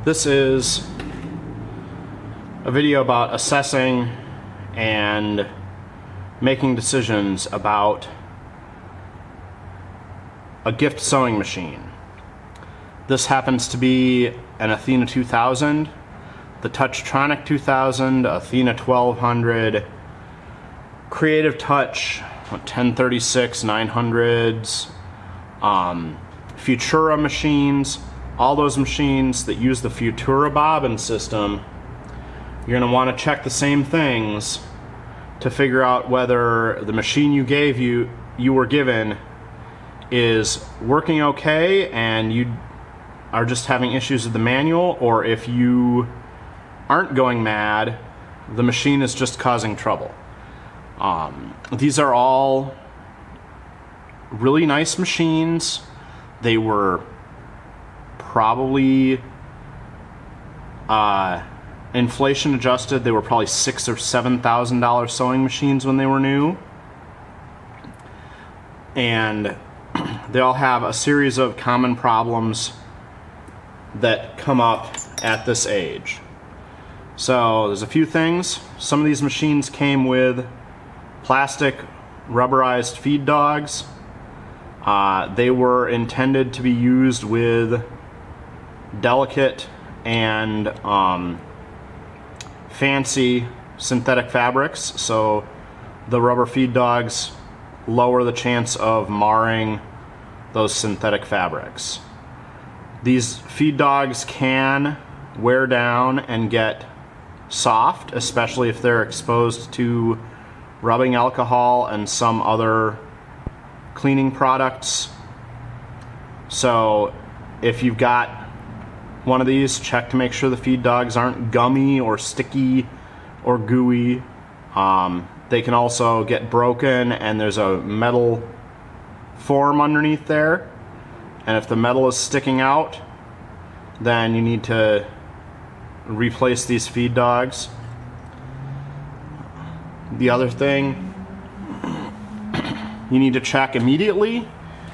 This is a video about assessing and making decisions about a gift sewing machine. This happens to be an Athena 2000, the Touchtronic 2000, Athena 1200, Creative Touch 1036, 900s, Futura machines, all those machines that use the Futura Bobbin system. You're going to want to check the same things to figure out whether the machine you were given is working okay and you are just having issues with the manual, or if you aren't going mad, the machine is just causing trouble. These are all really nice machines. They were probably inflation adjusted. They were probably $6,000 or $7,000 sewing machines when they were new, and they all have a series of common problems that come up at this age. So there's a few things. Some of these machines came with plastic rubberized feed dogs. They were intended to be used with delicate and fancy synthetic fabrics, so the rubber feed dogs lower the chance of marring those synthetic fabrics. These feed dogs can wear down and get soft, especially if they're exposed to rubbing alcohol and some other cleaning products. So if you've got one of these, check to make sure the feed dogs aren't gummy or sticky or gooey. They can also get broken, and there's a metal form underneath there, and if the metal is sticking out, then you need to replace these feed dogs. The other thing you need to check immediately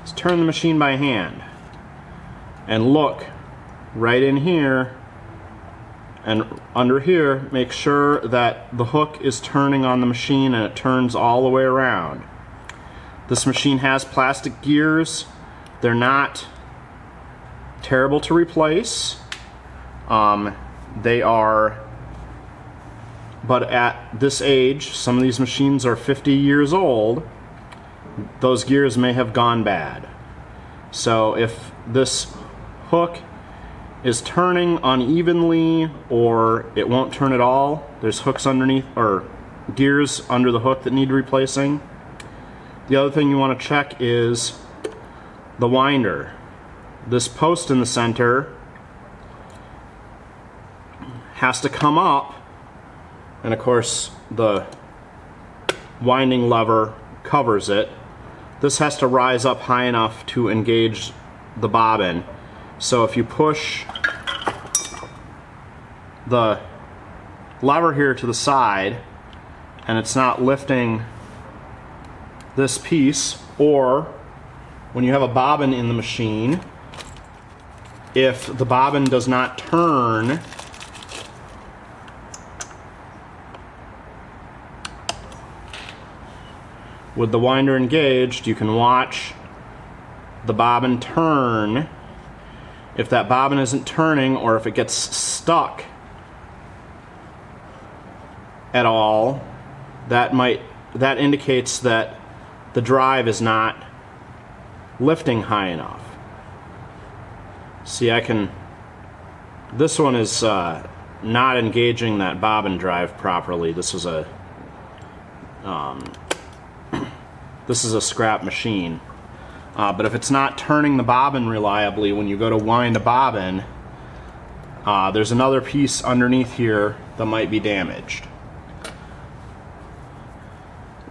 is turn the machine by hand and look right in here and under here. Make sure that the hook is turning on the machine and it turns all the way around. This machine has plastic gears. They're not terrible to replace. They are, but at this age, some of these machines are 50 years old. Those gears may have gone bad. So if this hook is turning unevenly or it won't turn at all, there's hooks underneath, or gears under the hook that need replacing. The other thing you want to check is the winder. This post in the center has to come up, and of course the winding lever covers it. This has to rise up high enough to engage the bobbin. So if you push the lever here to the side and it's not lifting this piece, or when you have a bobbin in the machine, if the bobbin does not turn with the winder engaged, you can watch the bobbin turn. If that bobbin isn't turning, or if it gets stuck at all, that indicates that the drive is not lifting high enough. See, this one is not engaging that bobbin drive properly. This is a scrap machine. But if it's not turning the bobbin reliably when you go to wind a bobbin, there's another piece underneath here that might be damaged.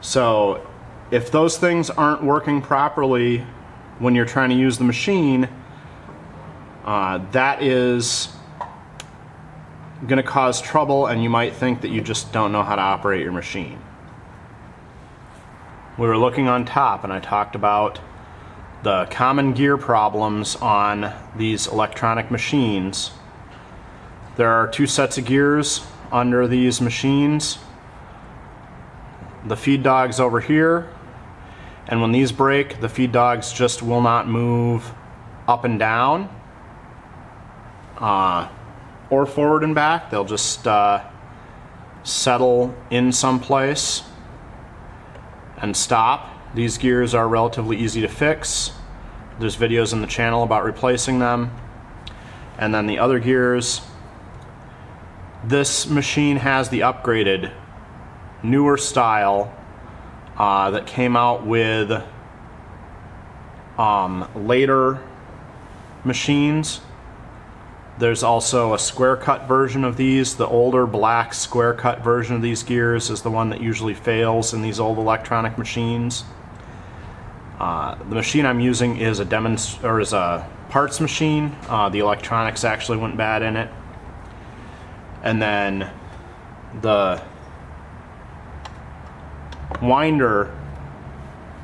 So if those things aren't working properly when you're trying to use the machine, that is going to cause trouble, and you might think that you just don't know how to operate your machine. We were looking on top, and I talked about the common gear problems on these electronic machines. There are 2 sets of gears under these machines. The feed dogs over here, and when these break, the feed dogs just will not move up and down or forward and back. They'll just settle in someplace and stop. These gears are relatively easy to fix. There's videos in the channel about replacing them. And then the other gears, this machine has the upgraded newer style that came out with later machines. There's also a square cut version of these. The older black square cut version of these gears is the one that usually fails in these old electronic machines. The machine I'm using is a parts machine. The electronics actually went bad in it. And then the winder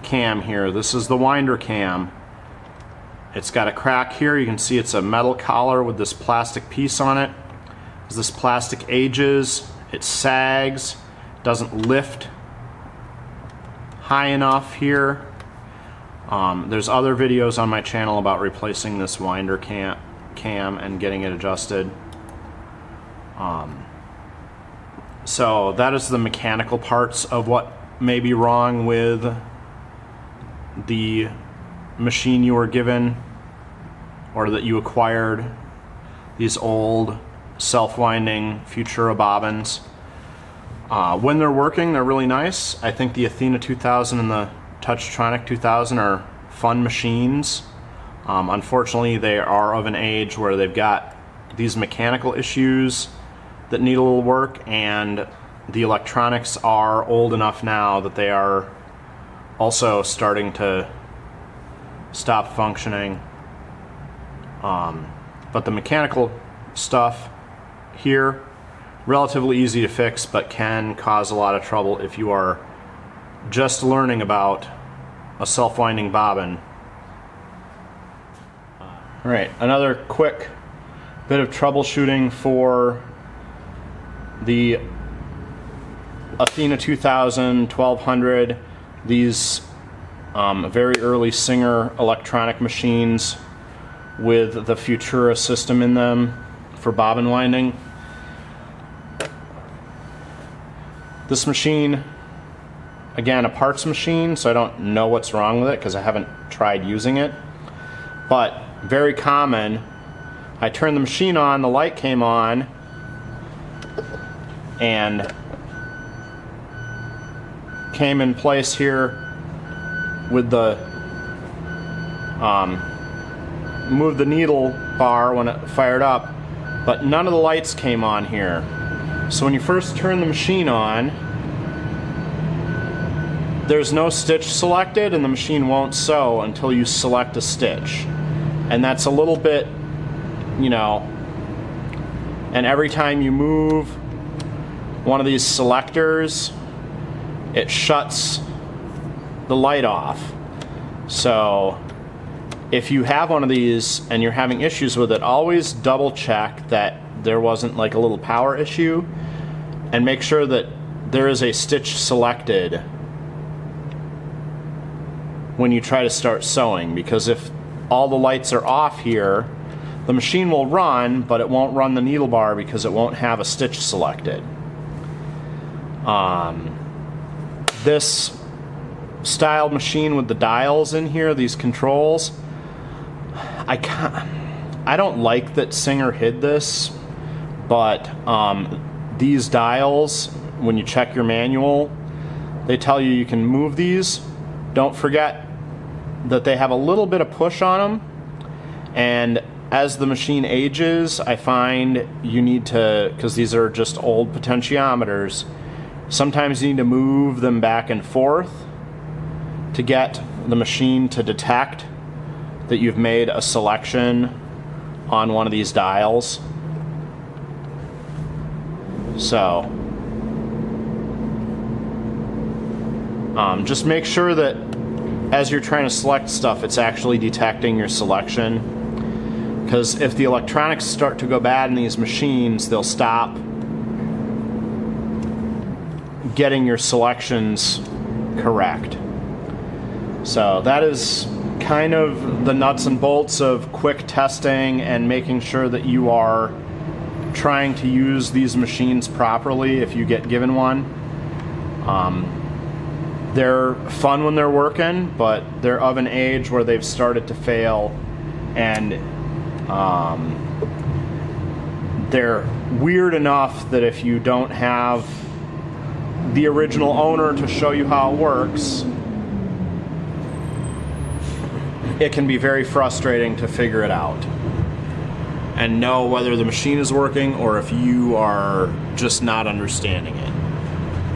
cam here. This is the winder cam. It's got a crack here. You can see it's a metal collar with this plastic piece on it. As this plastic ages, it sags, doesn't lift high enough here. There's other videos on my channel about replacing this winder cam and getting it adjusted. So that is the mechanical parts of what may be wrong with the machine you were given or that you acquired, these old self-winding Futura bobbins. When they're working, they're really nice. I think the Athena 2000 and the Touchtronic 2000 are fun machines. Unfortunately, they are of an age where they've got these mechanical issues that need a little work, and the electronics are old enough now that they are also starting to stop functioning. But the mechanical stuff here, relatively easy to fix, but can cause a lot of trouble if you are just learning about a self-winding bobbin. Alright, another quick bit of troubleshooting for the Athena 2000, 1200, these very early Singer electronic machines with the Futura system in them for bobbin winding. This machine, again, a parts machine, so I don't know what's wrong with it because I haven't tried using it, but very common. I turned the machine on, the light came on, and came in place here with the move the needle bar when it fired up, but none of the lights came on here. So when you first turn the machine on, there's no stitch selected and the machine won't sew until you select a stitch. And that's a little bit, you know, and every time you move one of these selectors, it shuts the light off. So if you have one of these and you're having issues with it, always double check that there wasn't like a little power issue, and make sure that there is a stitch selected when you try to start sewing, because if all the lights are off here, the machine will run, but it won't run the needle bar because it won't have a stitch selected. This style machine with the dials in here, these controls, I don't like that Singer hid this, but these dials, when you check your manual, they tell you you can move these. Don't forget that they have a little bit of push on them, and as the machine ages, I find you need to, because these are just old potentiometers, sometimes you need to move them back and forth to get the machine to detect that you've made a selection on one of these dials. So just make sure that as you're trying to select stuff, it's actually detecting your selection, Because if the electronics start to go bad in these machines, they'll stop getting your selections correct. So that is kind of the nuts and bolts of quick testing and making sure that you are trying to use these machines properly if you get given one. They're fun when they're working, but they're of an age where they've started to fail, and they're weird enough that if you don't have the original owner to show you how it works, it can be very frustrating to figure it out and know whether the machine is working or if you are just not understanding it.